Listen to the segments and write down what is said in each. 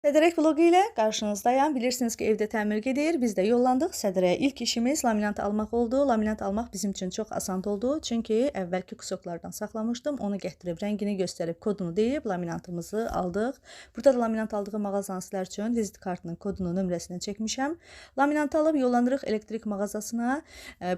Sədərək vlogu ilə qarşınızdayam. Bilirsiniz ki, evdə təmir gedir. Biz də yollandıq Sədərəyə. İlk işimiz laminat almaq oldu. Laminat almaq bizim üçün çox asan oldu. Çünki əvvəlki kusoklardan saxlamışdım. Onu gətirib, rəngini göstərib, kodunu deyib laminatımızı aldıq. Burada da laminat aldığım mağazanı sizlər üçün vizit kartının kodunu, nömrəsini çəkmişəm. Laminatı alıb yollandırıq elektrik mağazasına.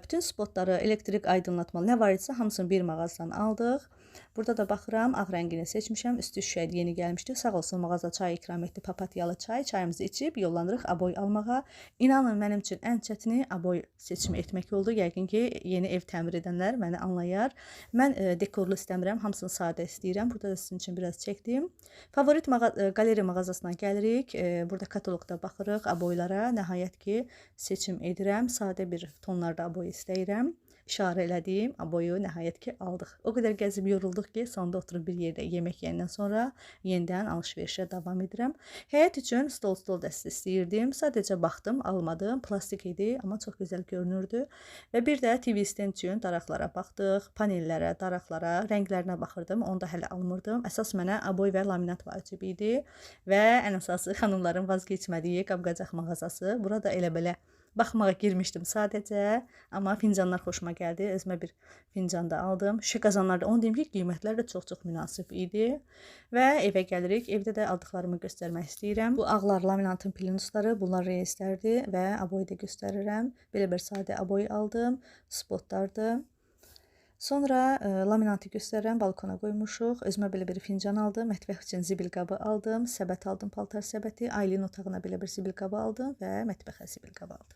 Bütün spotları, elektrik aydınlatmalı nə var idisə hamısını bir mağazadan aldıq. Burada da baxıram, ağ rəngini seçmişəm. Üstü şüşəydi, yeni gəlmişdi. Sağ olsun mağaza çay ikram etdi, papatyalı çay. Çayımızı içib yollandırıq aboy almağa. İnanın mənim üçün ən çətini aboy seçimi etmək oldu. Yəqin ki, yeni ev təmir edənlər məni anlayar. Mən dekorlu istəmirəm, hamısını sadə istəyirəm. Burada da sizin üçün biraz çəkdim. Favorit qaleriya mağazasına gəlirik. Burada kataloqda baxırıq aboylara. Nəhayət ki, seçim edirəm. Sadə bir tonlarda aboy istəyirəm. İşarə elədiyim aboyu nəhayət ki aldıq. O qədər gəzib yorulduq ki, sonunda oturub bir yerdə yemək yeyəndən sonra yenidən alış-verişə davam edirəm. Həyət üçün stol dəstə istəyirdim. Sadəcə baxdım, almadım. Plastik idi, amma çox gözəl görünürdü. Və bir də TV stand üçün daraqlara baxdıq, panellərə, daraqlara, rənglərinə baxırdım. Onu da hələ almırdım. Əsas mənə aboy və laminat vacib idi. Və ən əsası xanımların vazgeçmədiyi qab-qacaq mağazası. Burada elə belə baxmağa girmişdim sadəcə, amma fincanlar xoşuma gəldi. Özümə bir fincan da aldım. Şüşə qazanlar da, onu deyim ki, qiymətlər də çox-çox münasib idi. Və evə gəlirik. Evdə də aldıqlarımı göstərmək istəyirəm. Bu ağlar laminatın plinusları, bunlar reyslərdir və aboyu da göstərirəm. Belə bir sadə aboy aldım. Spotlardır. Sonra laminatı göstərirəm, balkona qoymuşuq. Özümə belə bir fincan aldım, mətbəx üçün zibil qabı aldım, səbət aldım, paltar səbəti, Aylin otağına belə bir zibil qabı aldım və mətbəxə zibil qabı aldım.